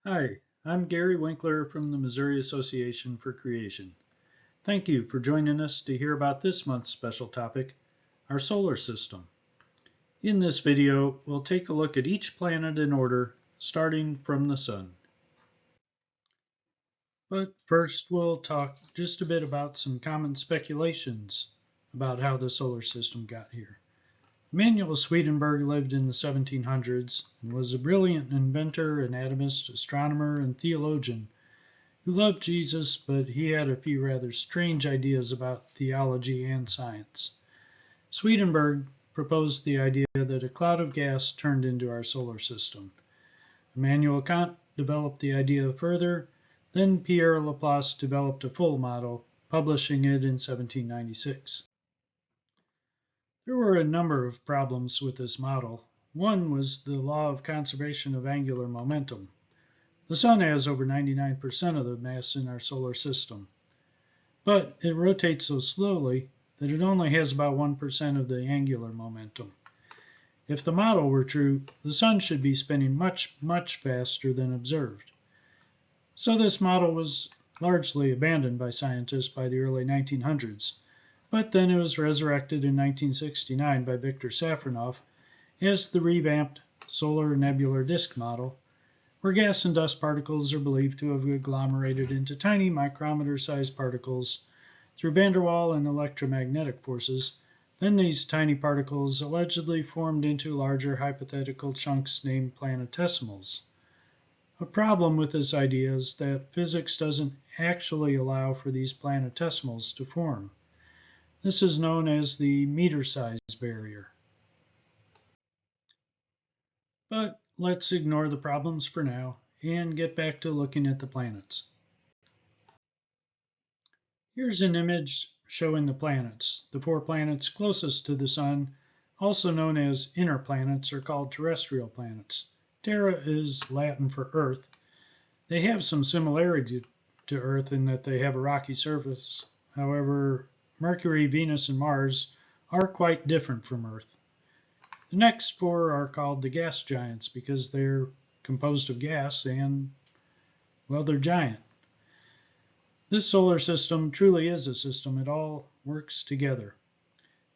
Hi, I'm Gary Winkler from the Missouri Association for Creation. Thank you for joining us to hear about this month's special topic, our solar system. In this video, we'll take a look at each planet in order, starting from the Sun. But first, we'll talk just a bit about some common speculations about how the solar system got here. Emanuel Swedenborg lived in the 1700s and was a brilliant inventor, anatomist, astronomer, and theologian who loved Jesus, but he had a few rather strange ideas about theology and science. Swedenborg proposed the idea that a cloud of gas turned into our solar system. Immanuel Kant developed the idea further, then Pierre Laplace developed a full model, publishing it in 1796. There were a number of problems with this model. One was the law of conservation of angular momentum. The Sun has over 99% of the mass in our solar system, but it rotates so slowly that it only has about 1% of the angular momentum. If the model were true, the Sun should be spinning much, much faster than observed. So this model was largely abandoned by scientists by the early 1900s, but then it was resurrected in 1969 by Viktor Safronov as the revamped solar nebular disk model, where gas and dust particles are believed to have agglomerated into tiny micrometer-sized particles through van der Waal and electromagnetic forces. Then these tiny particles allegedly formed into larger hypothetical chunks named planetesimals. A problem with this idea is that physics doesn't actually allow for these planetesimals to form. This is known as the meter-size barrier. But let's ignore the problems for now and get back to looking at the planets. Here's an image showing the planets. The 4 planets closest to the Sun, also known as inner planets, are called terrestrial planets. Terra is Latin for Earth. They have some similarity to Earth in that they have a rocky surface. However, Mercury, Venus, and Mars are quite different from Earth. The next 4 are called the gas giants because they're composed of gas and, well, they're giant. This solar system truly is a system. It all works together.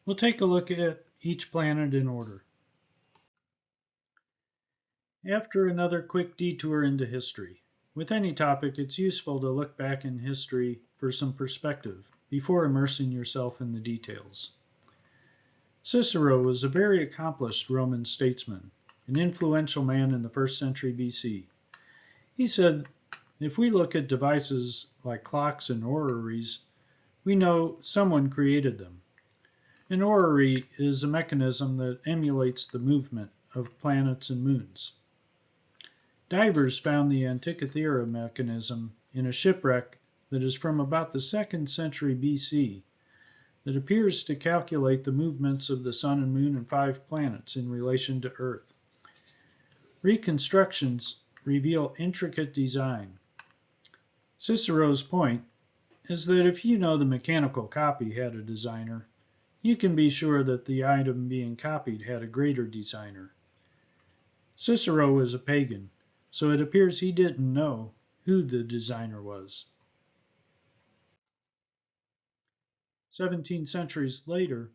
We'll take a look at each planet in order. After another quick detour into history. With any topic, it's useful to look back in history for some perspective before immersing yourself in the details. Cicero was a very accomplished Roman statesman, an influential man in the 1st century BC. He said, if we look at devices like clocks and orreries, we know someone created them. An orrery is a mechanism that emulates the movement of planets and moons. Divers found the Antikythera mechanism in a shipwreck that is from about the 2nd century BC that appears to calculate the movements of the Sun and Moon and 5 planets in relation to Earth. Reconstructions reveal intricate design. Cicero's point is that if you know the mechanical copy had a designer, you can be sure that the item being copied had a greater designer. Cicero was a pagan, so it appears he didn't know who the designer was. 17 centuries later,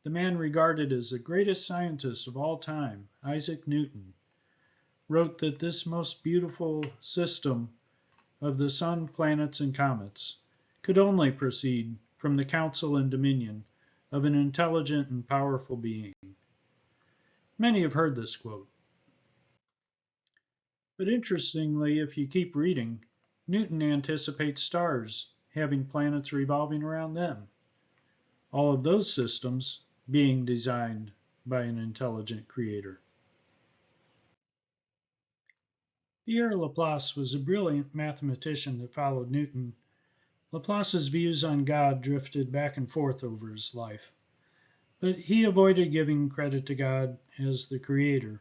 the man regarded as the greatest scientist of all time, Isaac Newton, wrote that this most beautiful system of the sun, planets, and comets could only proceed from the counsel and dominion of an intelligent and powerful being. Many have heard this quote. But interestingly, if you keep reading, Newton anticipates stars having planets revolving around them. All of those systems being designed by an intelligent creator. Pierre Laplace was a brilliant mathematician that followed Newton. Laplace's views on God drifted back and forth over his life, but he avoided giving credit to God as the creator.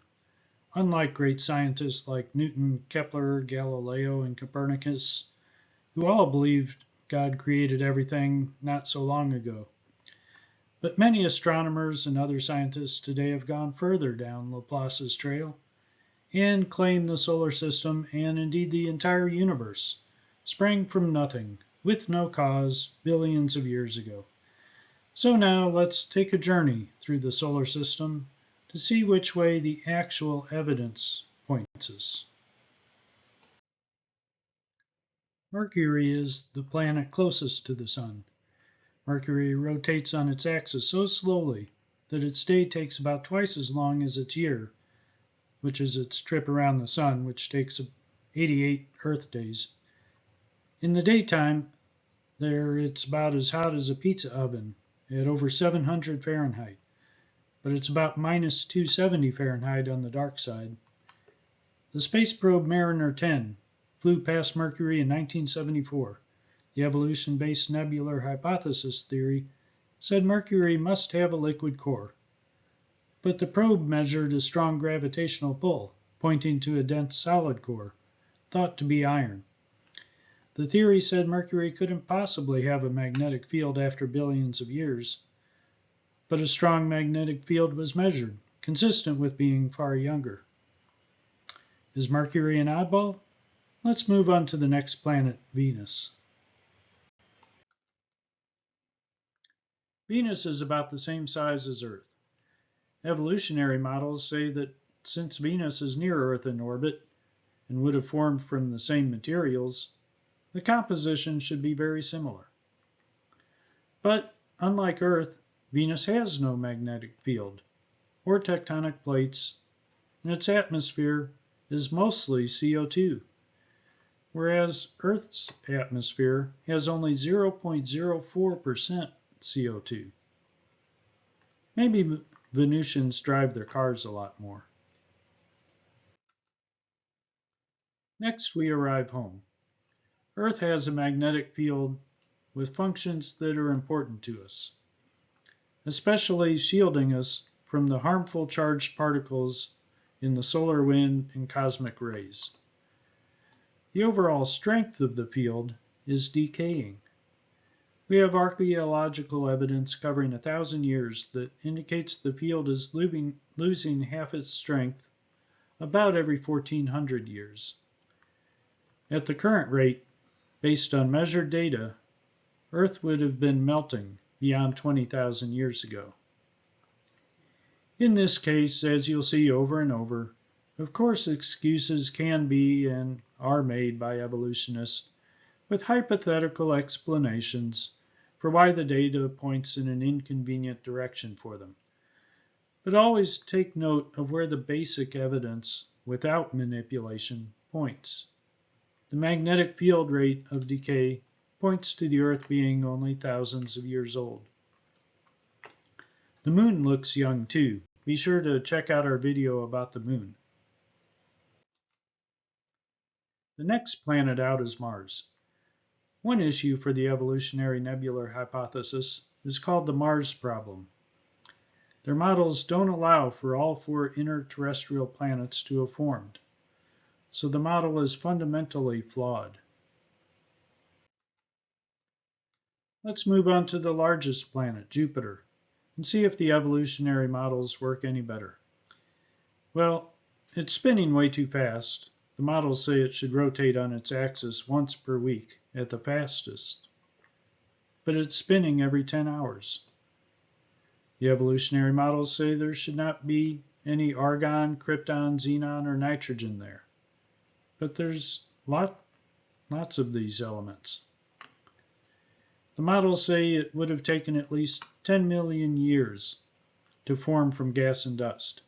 Unlike great scientists like Newton, Kepler, Galileo, and Copernicus, who all believed God created everything not so long ago. But many astronomers and other scientists today have gone further down Laplace's trail and claim the solar system, and indeed the entire universe, sprang from nothing, with no cause, billions of years ago. So now let's take a journey through the solar system to see which way the actual evidence points us. Mercury is the planet closest to the Sun. Mercury rotates on its axis so slowly that its day takes about twice as long as its year, which is its trip around the Sun, which takes 88 Earth days. In the daytime, it's about as hot as a pizza oven at over 700 Fahrenheit, but it's about minus 270 Fahrenheit on the dark side. The space probe Mariner 10 flew past Mercury in 1974. The evolution-based nebular hypothesis theory said Mercury must have a liquid core, but the probe measured a strong gravitational pull, pointing to a dense solid core, thought to be iron. The theory said Mercury couldn't possibly have a magnetic field after billions of years, but a strong magnetic field was measured, consistent with being far younger. Is Mercury an oddball? Let's move on to the next planet, Venus. Venus is about the same size as Earth. Evolutionary models say that since Venus is near Earth in orbit and would have formed from the same materials, the composition should be very similar. But unlike Earth, Venus has no magnetic field or tectonic plates, and its atmosphere is mostly CO2, whereas Earth's atmosphere has only 0.04% CO2. Maybe Venusians drive their cars a lot more. Next, we arrive home. Earth has a magnetic field with functions that are important to us, especially shielding us from the harmful charged particles in the solar wind and cosmic rays. The overall strength of the field is decaying. We have archaeological evidence covering 1,000 years that indicates the field is losing half its strength about every 1,400 years. At the current rate, based on measured data, Earth would have been melting beyond 20,000 years ago. In this case, as you'll see over and over, of course excuses can be and are made by evolutionists with hypothetical explanations for why the data points in an inconvenient direction for them. But always take note of where the basic evidence, without manipulation, points. The magnetic field rate of decay points to the Earth being only thousands of years old. The Moon looks young too. Be sure to check out our video about the Moon. The next planet out is Mars. One issue for the evolutionary nebular hypothesis is called the Mars problem. Their models don't allow for all 4 inner terrestrial planets to have formed, so the model is fundamentally flawed. Let's move on to the largest planet, Jupiter, and see if the evolutionary models work any better. Well, it's spinning way too fast. The models say it should rotate on its axis once per week at the fastest, but it's spinning every 10 hours. The evolutionary models say there should not be any argon, krypton, xenon, or nitrogen there, but there's lots of these elements. The models say it would have taken at least 10 million years to form from gas and dust,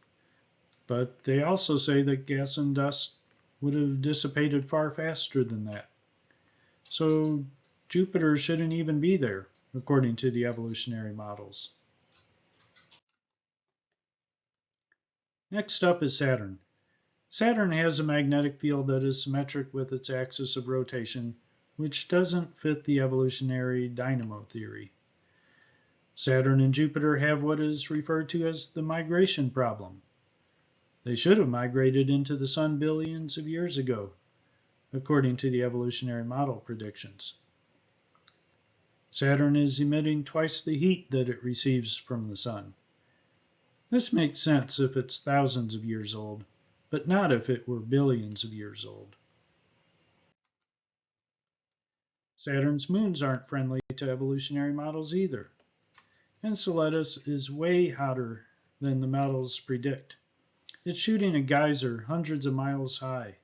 but they also say that gas and dust would have dissipated far faster than that. So Jupiter shouldn't even be there, according to the evolutionary models. Next up is Saturn. Saturn has a magnetic field that is symmetric with its axis of rotation, which doesn't fit the evolutionary dynamo theory. Saturn and Jupiter have what is referred to as the migration problem. They should have migrated into the Sun billions of years ago, according to the evolutionary model predictions. Saturn is emitting twice the heat that it receives from the Sun. This makes sense if it's thousands of years old, but not if it were billions of years old. Saturn's moons aren't friendly to evolutionary models either. Enceladus is way hotter than the models predict. It's shooting a geyser hundreds of miles high.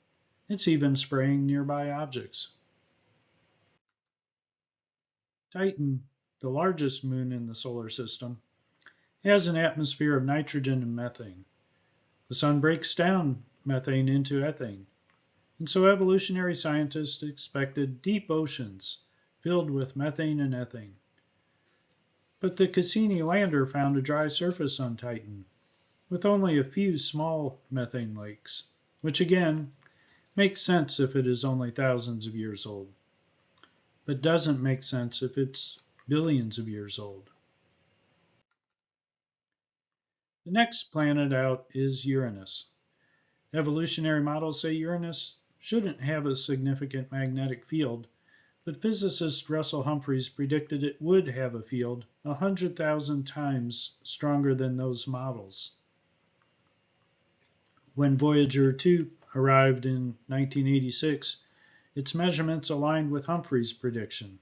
It's even spraying nearby objects. Titan, the largest moon in the solar system, has an atmosphere of nitrogen and methane. The sun breaks down methane into ethane, and so evolutionary scientists expected deep oceans filled with methane and ethane. But the Cassini lander found a dry surface on Titan, with only a few small methane lakes, which again makes sense if it is only thousands of years old, but doesn't make sense if it's billions of years old. The next planet out is Uranus. Evolutionary models say Uranus shouldn't have a significant magnetic field, but physicist Russell Humphreys predicted it would have a field 100,000 times stronger than those models. When Voyager 2 arrived in 1986, its measurements aligned with Humphreys' prediction,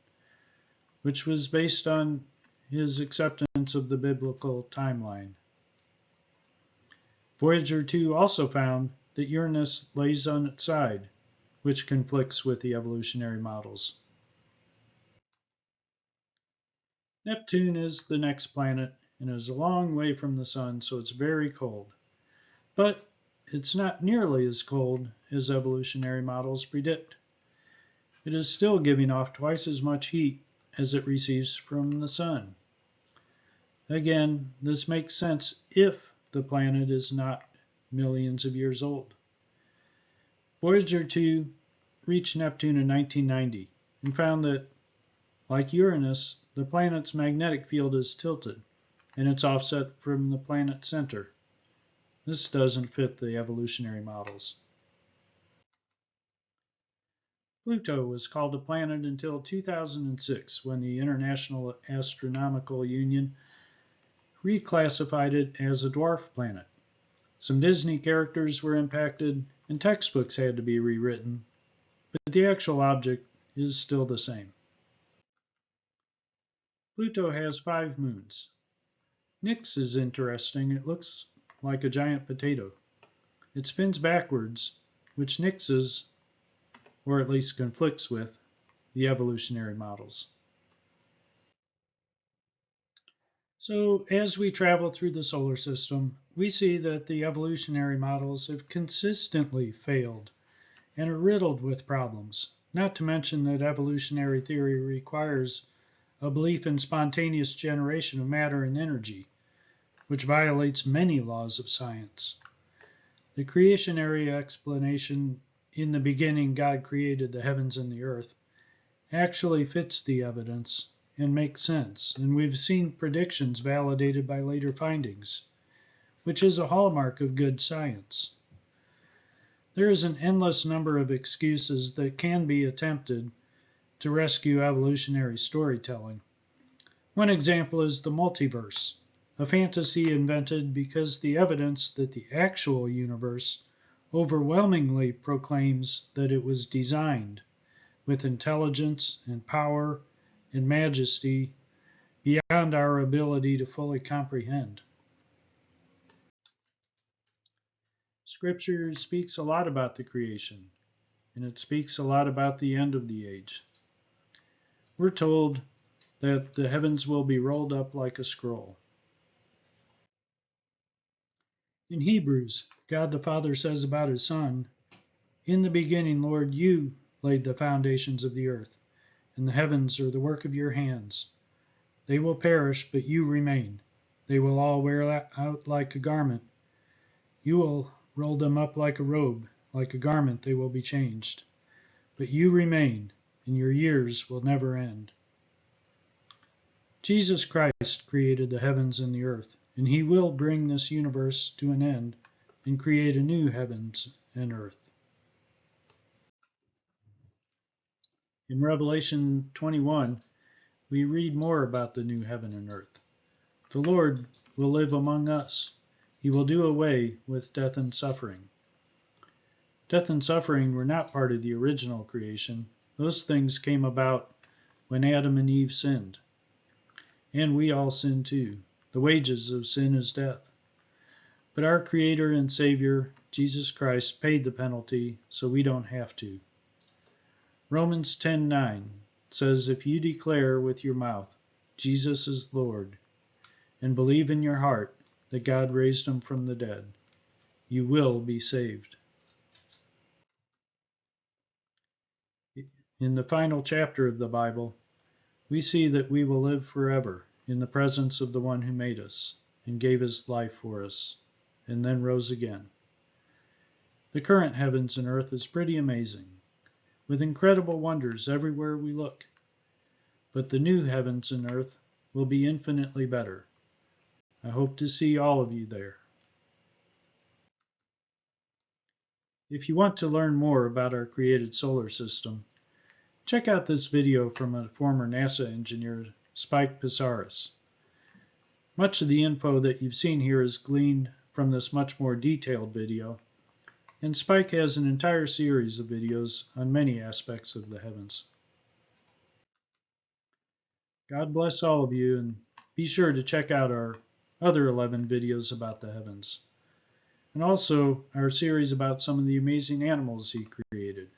which was based on his acceptance of the biblical timeline. Voyager 2 also found that Uranus lays on its side, which conflicts with the evolutionary models. Neptune is the next planet and is a long way from the Sun, so it's very cold. But it's not nearly as cold as evolutionary models predict. It is still giving off twice as much heat as it receives from the Sun. Again, this makes sense if the planet is not millions of years old. Voyager 2 reached Neptune in 1990 and found that, like Uranus, the planet's magnetic field is tilted and it's offset from the planet's center. This doesn't fit the evolutionary models. Pluto was called a planet until 2006, when the International Astronomical Union reclassified it as a dwarf planet. Some Disney characters were impacted, and textbooks had to be rewritten, but the actual object is still the same. Pluto has 5 moons. Nix is interesting. It looks like a giant potato. It spins backwards, which nixes, or at least conflicts with, the evolutionary models. So as we travel through the solar system, we see that the evolutionary models have consistently failed and are riddled with problems, not to mention that evolutionary theory requires a belief in spontaneous generation of matter and energy, which violates many laws of science. The creationary explanation, in the beginning God created the heavens and the earth, actually fits the evidence and makes sense, and we've seen predictions validated by later findings, which is a hallmark of good science. There is an endless number of excuses that can be attempted to rescue evolutionary storytelling. One example is the multiverse, a fantasy invented because the evidence that the actual universe overwhelmingly proclaims that it was designed with intelligence and power and majesty beyond our ability to fully comprehend. Scripture speaks a lot about the creation, and it speaks a lot about the end of the age. We're told that the heavens will be rolled up like a scroll. In Hebrews, God the Father says about his Son, "In the beginning, Lord, you laid the foundations of the earth, and the heavens are the work of your hands. They will perish, but you remain. They will all wear out like a garment. You will roll them up like a robe. Like a garment they will be changed. But you remain, and your years will never end." Jesus Christ created the heavens and the earth, and he will bring this universe to an end and create a new heavens and earth. In Revelation 21, we read more about the new heaven and earth. The Lord will live among us. He will do away with death and suffering. Death and suffering were not part of the original creation. Those things came about when Adam and Eve sinned. And we all sin too. The wages of sin is death. But our Creator and Savior, Jesus Christ, paid the penalty so we don't have to. Romans 10:9 says, if you declare with your mouth, Jesus is Lord, and believe in your heart that God raised him from the dead, you will be saved. In the final chapter of the Bible, we see that we will live forever in the presence of the one who made us and gave his life for us, and then rose again. The current heavens and earth is pretty amazing, with incredible wonders everywhere we look. But the new heavens and earth will be infinitely better. I hope to see all of you there. If you want to learn more about our created solar system, check out this video from a former NASA engineer, Spike Pissaris. Much of the info that you've seen here is gleaned from this much more detailed video, and Spike has an entire series of videos on many aspects of the heavens. God bless all of you, and be sure to check out our other 11 videos about the heavens, and also our series about some of the amazing animals he created.